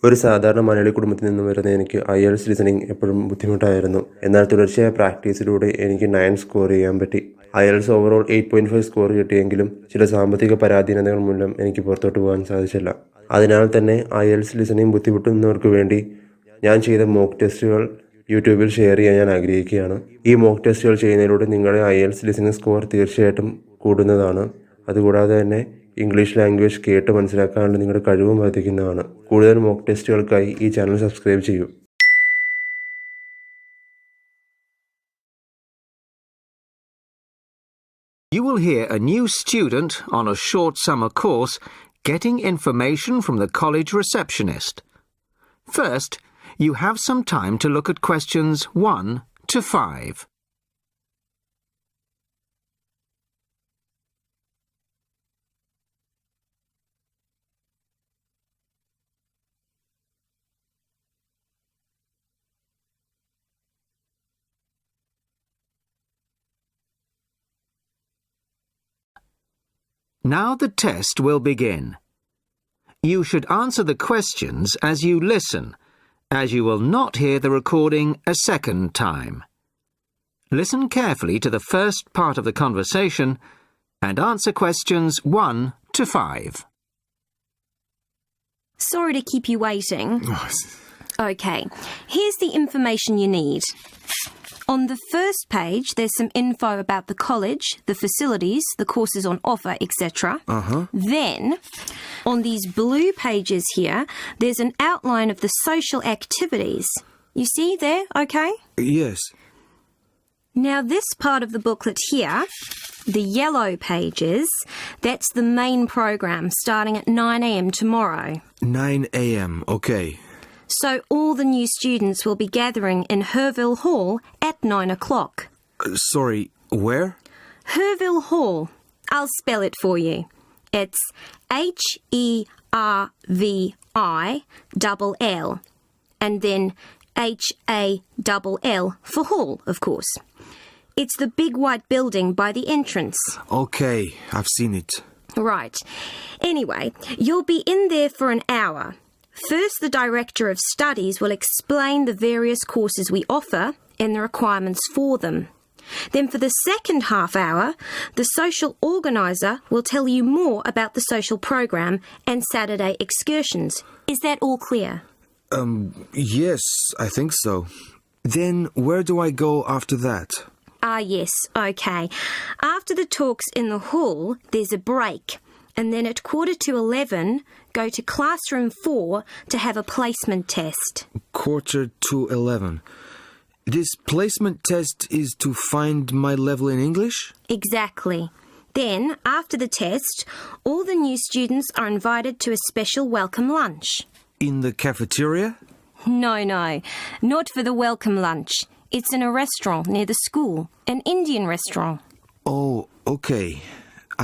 ഒരു സാധാരണ മലയാളി കുടുംബത്തിൽ നിന്നും വരുന്ന എനിക്ക് IELTS ലിസണിംഗ് എപ്പോഴും ബുദ്ധിമുട്ടായിരുന്നു. എന്നാൽ തുടർച്ചയായ പ്രാക്ടീസിലൂടെ എനിക്ക് 9 സ്കോർ ചെയ്യാൻ പറ്റി. IELTS ഓവറോൾ 8.5 സ്കോർ കിട്ടിയെങ്കിലും ചില സാമ്പത്തിക പരാധീനതകൾ മൂലം എനിക്ക് പുറത്തോട്ട് പോകാൻ സാധിച്ചില്ല. അതിനാൽ തന്നെ IELTS ലിസണിംഗ് ബുദ്ധിമുട്ടുന്നവർക്ക് വേണ്ടി ഞാൻ ചെയ്ത മോക്ക് ടെസ്റ്റുകൾ യൂട്യൂബിൽ ഷെയർ ചെയ്യാൻ ഞാൻ ആഗ്രഹിക്കുകയാണ്. ഈ മോക്ക് ടെസ്റ്റുകൾ ചെയ്യുന്നതിലൂടെ നിങ്ങളുടെ IELTS ലിസണിംഗ് സ്കോർ തീർച്ചയായിട്ടും കൂടുന്നതാണ്. അതുകൂടാതെ തന്നെ ഇംഗ്ലീഷ് ലാംഗ്വേജ് കേട്ട് മനസ്സിലാക്കാനുള്ള നിങ്ങളുടെ കഴിവും വർദ്ധിക്കുന്നതാണ്. കൂടുതൽ മോക്ക് ടെസ്റ്റുകൾക്കായി ഈ ചാനൽ സബ്സ്ക്രൈബ് ചെയ്യൂ. You will hear a new student on a short summer course getting information from the college receptionist. First, you have some time to look at questions 1 to 5. Now the test will begin. You should answer the questions as you listen, as you will not hear the recording a second time. Listen carefully to the first part of the conversation and answer questions 1 to 5. Sorry to keep you waiting. Okay, here's the information you need. On the first page, there's some info about the college, the facilities, the courses on offer, etc. Then, on these blue pages here, there's an outline of the social activities. You see there, okay? Yes. Now, this part of the booklet here, the yellow pages, that's the main program starting at 9 a.m. tomorrow. 9 a.m., okay. So all the new students will be gathering in Herville Hall at 9 o'clock. Sorry, where? Herville Hall. I'll spell it for you. It's HERVILL and then HALL for hall, of course. It's the big white building by the entrance. Okay, I've seen it. Right. Anyway, you'll be in there for an hour. First, the Director of Studies will explain the various courses we offer and the requirements for them. Then for the second half hour, the social organiser will tell you more about the social program and Saturday excursions. Is that all clear? Yes, I think so. Then where do I go after that? Yes, okay. After the talks in the hall, there's a break. And then at 11:15, go to classroom 4 to have a placement test. 11:45. This placement test is to find my level in English? Exactly. Then, after the test, all the new students are invited to a special welcome lunch. In the cafeteria? No, not for the welcome lunch. It's in a restaurant near the school, an Indian restaurant. Oh, okay.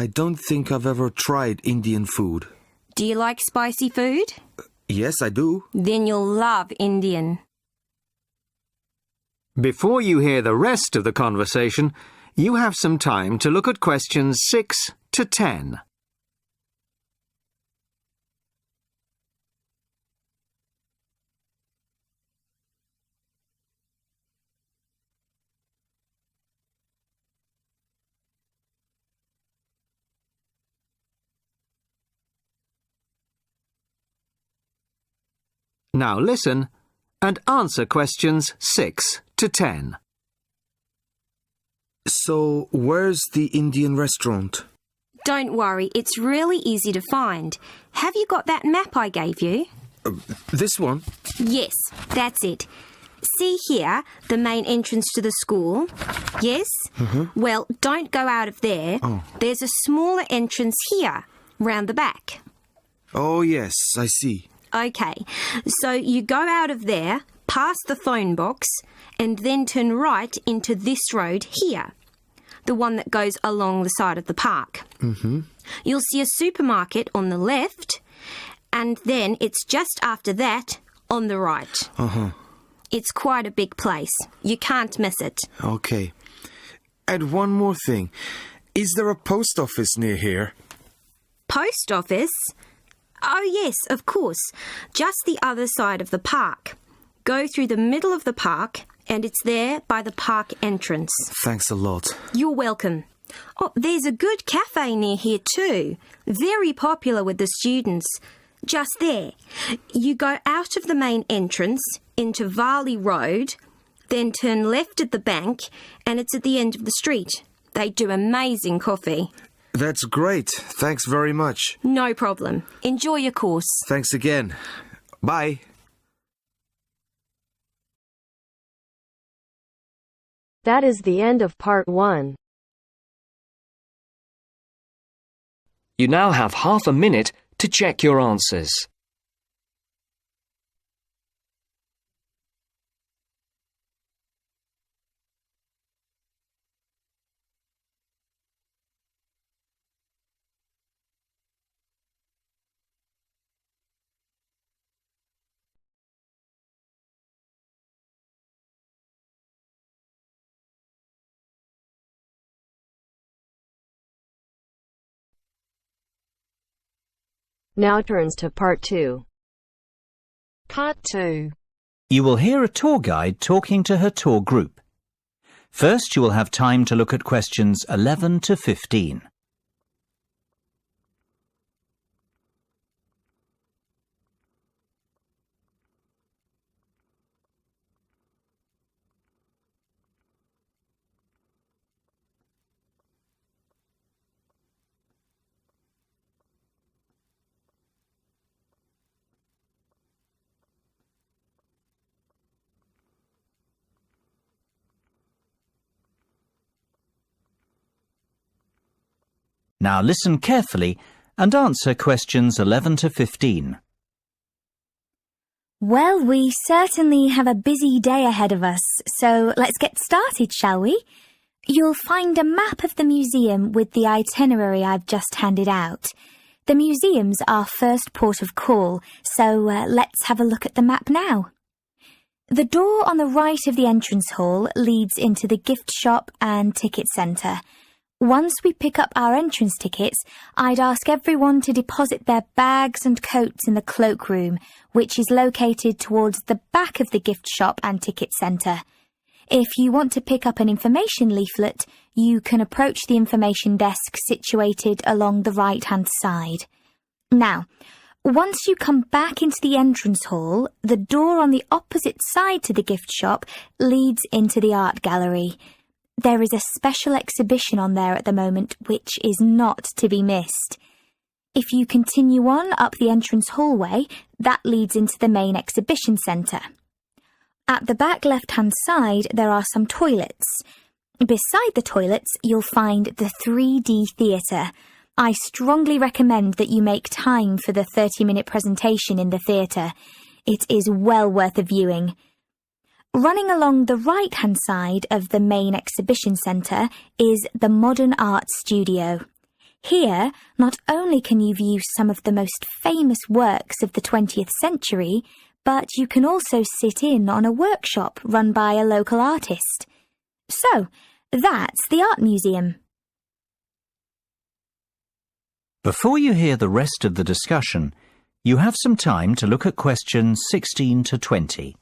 I don't think I've ever tried Indian food. Do you like spicy food? Yes, I do. Then you'll love Indian. Before you hear the rest of the conversation, you have some time to look at questions 6 to 10. Now listen and answer questions 6 to 10. So, where's the Indian restaurant? Don't worry, it's really easy to find. Have you got that map I gave you? This one? Yes, that's it. See here, the main entrance to the school? Yes? Well, don't go out of there. There's a smaller entrance here, round the back. Oh, yes, I see. Okay, so you go out of there, past the phone box, and then turn right into this road here, the one that goes along the side of the park. You'll see a supermarket on the left, and then it's just after that on the right. It's quite a big place. You can't miss it. Okay. And one more thing. Is there a post office near here? Post office? Oh, yes, of course. Just the other side of the park. Go through the middle of the park, and it's there by the park entrance. Thanks a lot. You're welcome. Oh, there's a good cafe near here too. Very popular with the students. Just there. You go out of the main entrance into Varley Road, then turn left at the bank, and it's at the end of the street. They do amazing coffee. That's great. Thanks very much. No problem. Enjoy your course. Thanks again. Bye. That is the end of part 1. You now have half a minute to check your answers. Now turns to part 2. Part 2. You will hear a tour guide talking to her tour group. First, you will have time to look at questions 11 to 15. Now listen carefully and answer questions 11 to 15. Well, we certainly have a busy day ahead of us, so let's get started, shall we? You'll find a map of the museum with the itinerary I've just handed out. The museum's our first port of call, so let's have a look at the map now. The door on the right of the entrance hall leads into the gift shop and ticket centre. Once we pick up our entrance tickets, I'd ask everyone to deposit their bags and coats in the cloakroom, which is located towards the back of the gift shop and ticket centre. If you want to pick up an information leaflet, you can approach the information desk situated along the right-hand side. Now, once you come back into the entrance hall, the door on the opposite side to the gift shop leads into the art gallery. There is a special exhibition on there at the moment which is not to be missed. If you continue on up the entrance hallway, that leads into the main exhibition centre. At the back left-hand side, there are some toilets. Beside the toilets, you'll find the 3D theatre. I strongly recommend that you make time for the 30-minute presentation in the theatre. It is well worth a viewing. Running along the right-hand side of the main exhibition centre is the Modern Art Studio. Here, not only can you view some of the most famous works of the 20th century, but you can also sit in on a workshop run by a local artist. So, that's the Art Museum. Before you hear the rest of the discussion, you have some time to look at questions 16 to 20.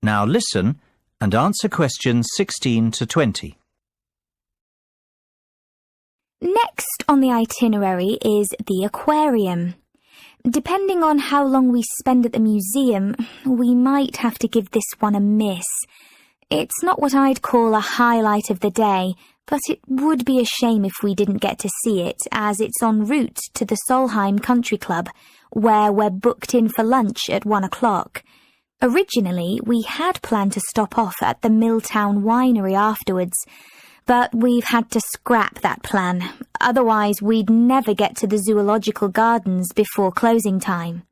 Now listen and answer questions 16 to 20. Next on the itinerary is the aquarium. Depending on how long we spend at the museum, we might have to give this one a miss. It's not what I'd call a highlight of the day, but it would be a shame if we didn't get to see it, as it's en route to the Solheim Country Club, where we're booked in for lunch at 1 o'clock. Originally, we had planned to stop off at the Milltown Winery afterwards, but we've had to scrap that plan. Otherwise, we'd never get to the zoological gardens before closing time.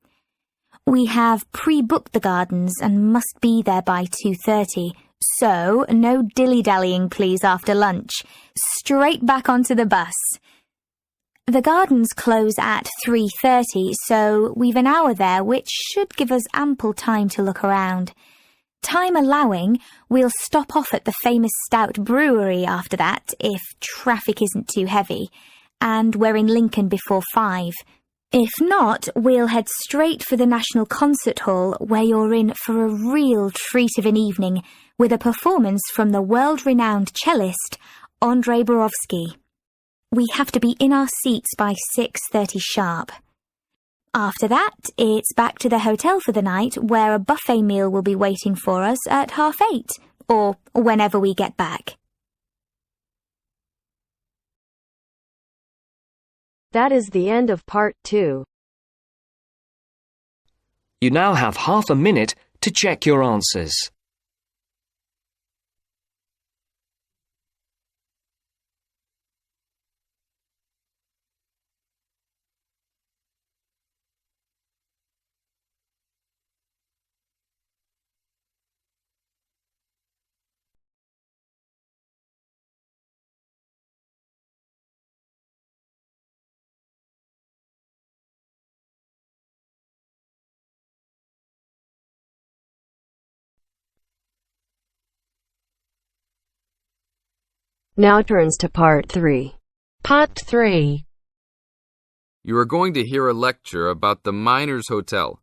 We have pre-booked the gardens and must be there by 2:30, so no dilly-dallying please after lunch. Straight back onto the bus. The gardens close at 3:30, so we've an hour there, which should give us ample time to look around. Time allowing, we'll stop off at the famous Stout Brewery after that, if traffic isn't too heavy, and we're in Lincoln before 5. If not, we'll head straight for the National Concert Hall, where you're in for a real treat of an evening, with a performance from the world-renowned cellist, Andrei Borovsky. We have to be in our seats by 6:30 sharp. After that, it's back to the hotel for the night, where a buffet meal will be waiting for us at 8:30, or whenever we get back. That is the end of part 2. You now have half a minute to check your answers. Now turns to part 3. Part 3. You are going to hear a lecture about the Miners Hotel.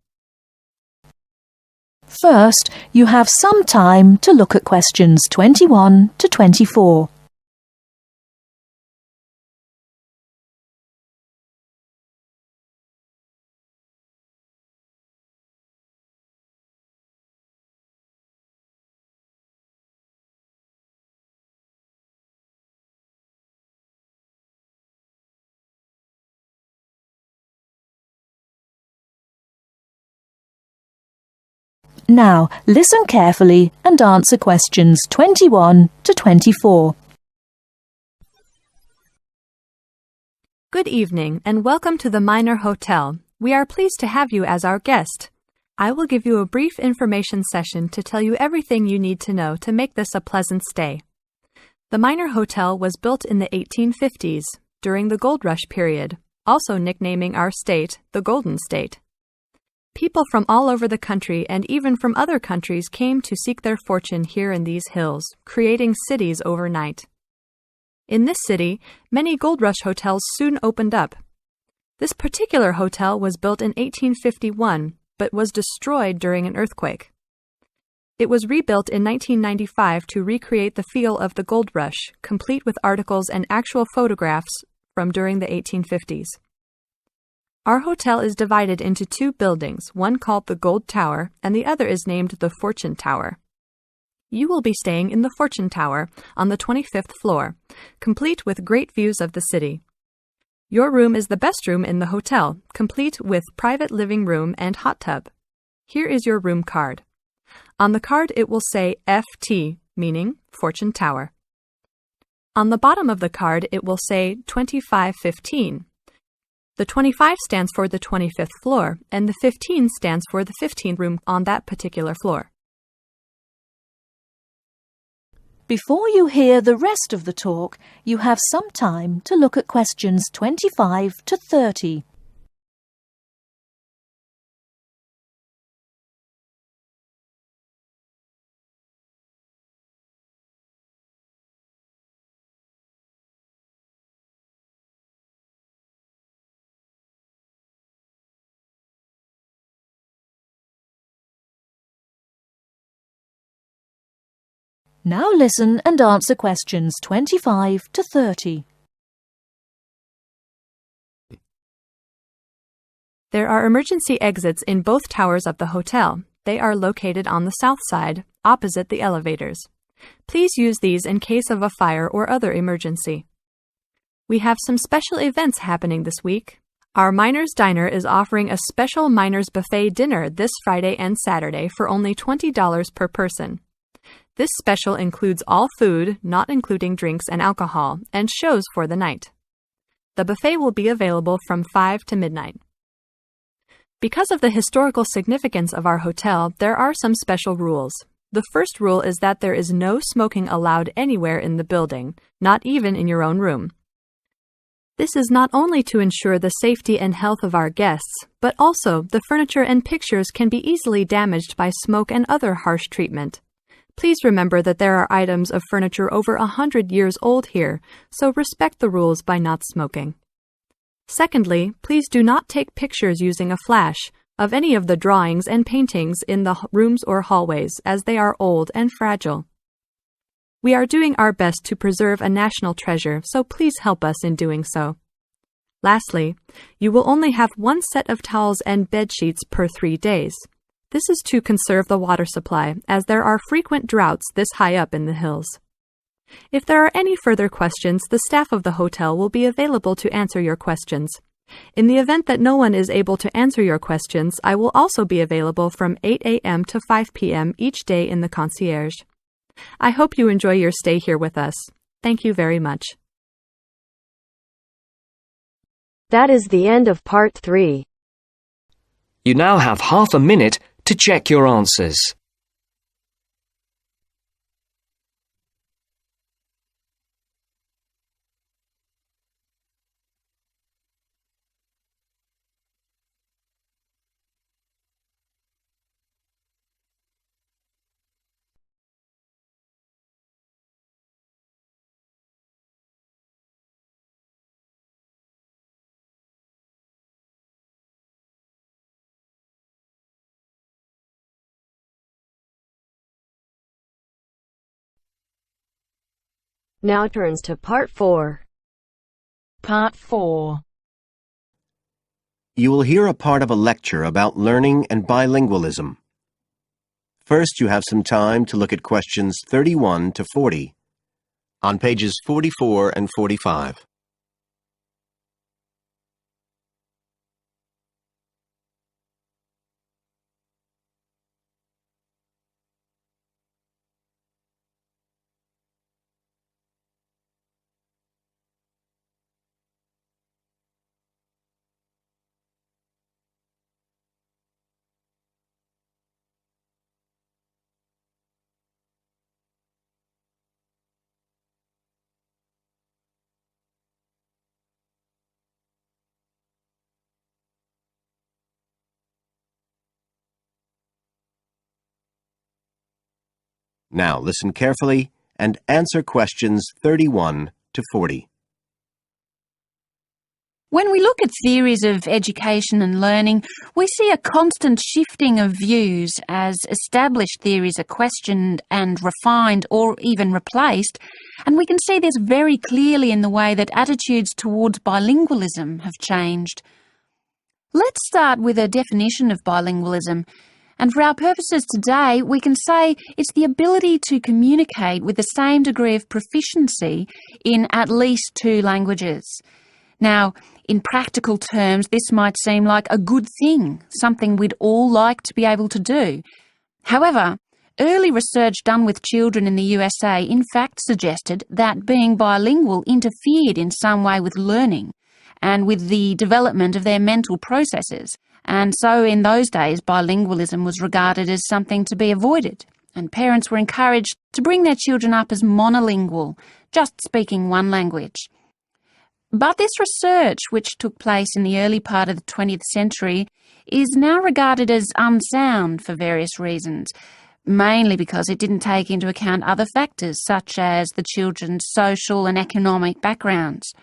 First, you have some time to look at questions 21 to 24. Now, listen carefully and answer questions 21 to 24. Good evening and welcome to the Miner Hotel. We are pleased to have you as our guest. I will give you a brief information session to tell you everything you need to know to make this a pleasant stay. The Miner Hotel was built in the 1850s, during the Gold Rush period, also nicknaming our state the Golden State. People from all over the country and even from other countries came to seek their fortune here in these hills, creating cities overnight. In this city, many Gold Rush hotels soon opened up. This particular hotel was built in 1851, but was destroyed during an earthquake. It was rebuilt in 1995 to recreate the feel of the Gold Rush, complete with articles and actual photographs from during the 1850s. Our hotel is divided into 2 buildings, one called the Gold Tower and the other is named the Fortune Tower. You will be staying in the Fortune Tower on the 25th floor, complete with great views of the city. Your room is the best room in the hotel, complete with private living room and hot tub. Here is your room card. On the card it will say FT, meaning Fortune Tower. On the bottom of the card it will say 2515. The 25 stands for the 25th floor, and the 15 stands for the 15th room on that particular floor. Before you hear the rest of the talk, you have some time to look at questions 25 to 30. Now listen and answer questions 25 to 30. There are emergency exits in both towers of the hotel. They are located on the south side, opposite the elevators. Please use these in case of a fire or other emergency. We have some special events happening this week. Our Miners Diner is offering a special Miners Buffet dinner this Friday and Saturday for only $20 per person. This special includes all food, not including drinks and alcohol, and shows for the night. The buffet will be available from 5 to midnight. Because of the historical significance of our hotel, there are some special rules. The first rule is that there is no smoking allowed anywhere in the building, not even in your own room. This is not only to ensure the safety and health of our guests, but also the furniture and pictures can be easily damaged by smoke and other harsh treatment. Please remember that there are items of furniture over 100 years old here, so respect the rules by not smoking. Secondly, please do not take pictures using a flash of any of the drawings and paintings in the rooms or hallways, as they are old and fragile. We are doing our best to preserve a national treasure, so please help us in doing so. Lastly, you will only have one set of towels and bed sheets per 3 days. This is to conserve the water supply, as there are frequent droughts this high up in the hills. If there are any further questions, the staff of the hotel will be available to answer your questions. In the event that no one is able to answer your questions, I will also be available from 8 a.m. to 5 p.m. each day in the concierge. I hope you enjoy your stay here with us. Thank you very much. That is the end of part 3. You now have half a minute to check your answers. Now turns to part 4. Part 4. You will hear a part of a lecture about learning and bilingualism. First, you have some time to look at questions 31 to 40 on pages 44 and 45. Now listen carefully and answer questions 31 to 40. When we look at theories of education and learning, we see a constant shifting of views as established theories are questioned and refined or even replaced, and we can see this very clearly in the way that attitudes towards bilingualism have changed. Let's start with a definition of bilingualism. And for our purposes today, we can say it's the ability to communicate with the same degree of proficiency in at least 2 languages. Now, in practical terms, this might seem like a good thing, something we'd all like to be able to do. However, early research done with children in the USA in fact suggested that being bilingual interfered in some way with learning and with the development of their mental processes. And so in those days, bilingualism was regarded as something to be avoided, and parents were encouraged to bring their children up as monolingual, just speaking one language. But this research, which took place in the early part of the 20th century, is now regarded as unsound for various reasons, mainly because it didn't take into account other factors, such as the children's social and economic backgrounds.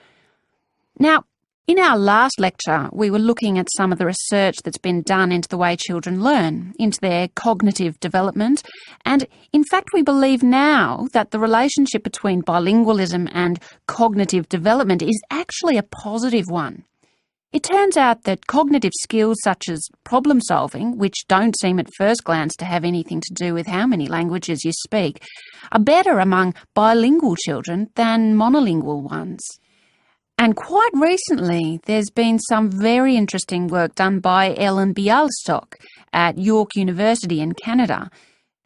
Now, in our last lecture, we were looking at some of the research that's been done into the way children learn, into their cognitive development, and in fact we believe now that the relationship between bilingualism and cognitive development is actually a positive one. It turns out that cognitive skills such as problem solving, which don't seem at first glance to have anything to do with how many languages you speak, are better among bilingual children than monolingual ones. And quite recently, there's been some very interesting work done by Ellen Bialystok at York University in Canada.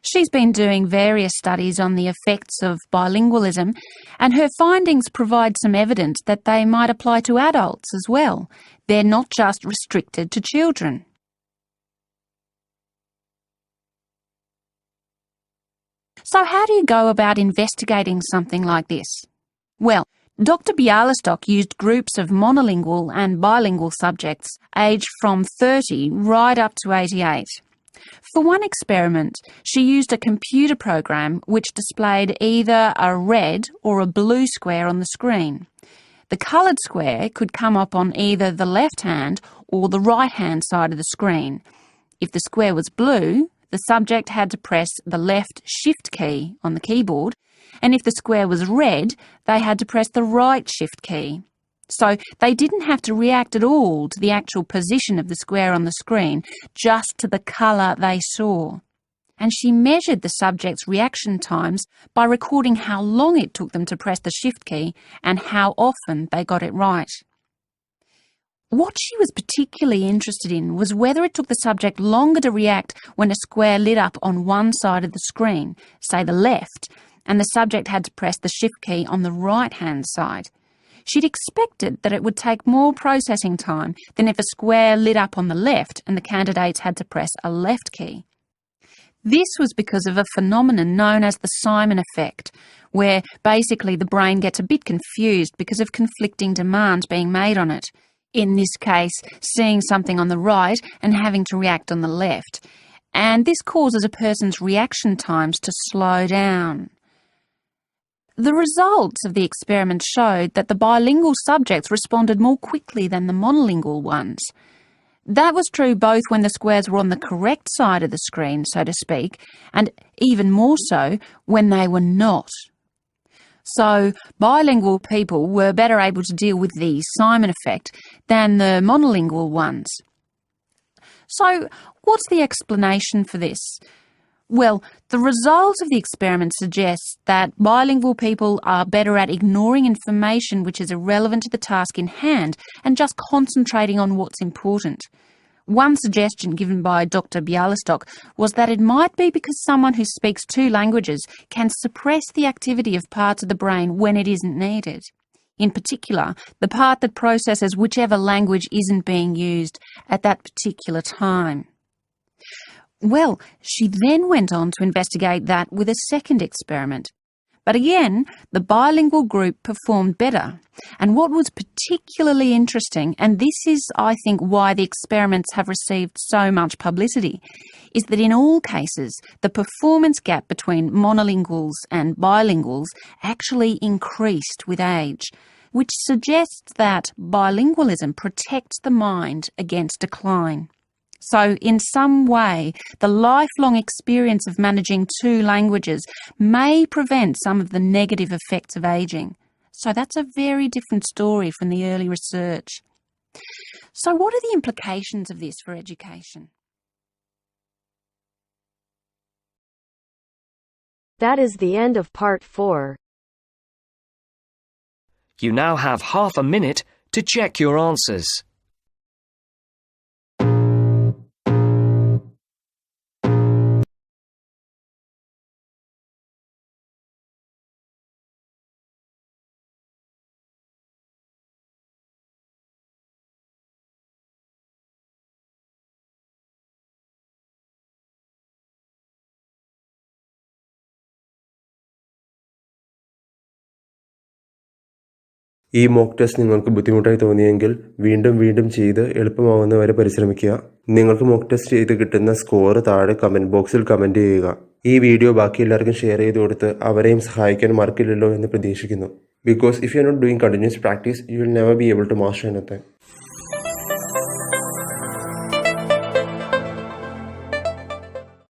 She's been doing various studies on the effects of bilingualism, and her findings provide some evidence that they might apply to adults as well. They're not just restricted to children. So how do you go about investigating something like this? Well, Dr. Bialystok used groups of monolingual and bilingual subjects aged from 30 right up to 88. For one experiment, she used a computer program which displayed either a red or a blue square on the screen. The coloured square could come up on either the left-hand or the right-hand side of the screen. If the square was blue, the subject had to press the left Shift key on the keyboard, and if the square was red, they had to press the right Shift key. So they didn't have to react at all to the actual position of the square on the screen, just to the colour they saw. And she measured the subjects' reaction times by recording how long it took them to press the Shift key and how often they got it right. What she was particularly interested in was whether it took the subject longer to react when a square lit up on one side of the screen, say the left, and the subject had to press the Shift key on the right-hand side. She'd expected that it would take more processing time than if a square lit up on the left and the candidates had to press a left key. This was because of a phenomenon known as the Simon effect, where basically the brain gets a bit confused because of conflicting demands being made on it. In this case, seeing something on the right and having to react on the left. And this causes a person's reaction times to slow down. The results of the experiment showed that the bilingual subjects responded more quickly than the monolingual ones. That was true both when the squares were on the correct side of the screen, so to speak, and even more so when they were not. So bilingual people were better able to deal with the Simon effect than the monolingual ones. So what's the explanation for this? Well, the results of the experiment suggests that bilingual people are better at ignoring information which is irrelevant to the task in hand and just concentrating on what's important. One suggestion given by Dr. Bialystok was that it might be because someone who speaks two languages can suppress the activity of parts of the brain when it isn't needed. In particular, the part that processes whichever language isn't being used at that particular time. Well, she then went on to investigate that with a second experiment. But again, the bilingual group performed better. And what was particularly interesting, and this is, I think, why the experiments have received so much publicity, is that in all cases, the performance gap between monolinguals and bilinguals actually increased with age, which suggests that bilingualism protects the mind against decline. So, in some way, the lifelong experience of managing two languages may prevent some of the negative effects of ageing. So that's a very different story from the early research. So what are the implications of this for education? That is the end of part 4. You now have half a minute to check your answers. ഈ mock test നിങ്ങൾക്ക് ബുദ്ധിമുട്ടായി തോന്നിയെങ്കിൽ വീണ്ടും ചെയ്ത് എളുപ്പമാവുന്നവരെ പരിശ്രമിക്കുക. നിങ്ങൾക്ക് mock test ചെയ്ത് കിട്ടുന്ന score താഴെ കമൻറ്റ് ബോക്സിൽ കമൻറ്റ് ചെയ്യുക. ഈ വീഡിയോ ബാക്കി എല്ലാവർക്കും ഷെയർ ചെയ്ത് കൊടുത്ത് അവരെയും സഹായിക്കാൻ മറക്കില്ലല്ലോ എന്ന് പ്രതീക്ഷിക്കുന്നു. Because if you are not doing continuous practice, you will never be able to master anything.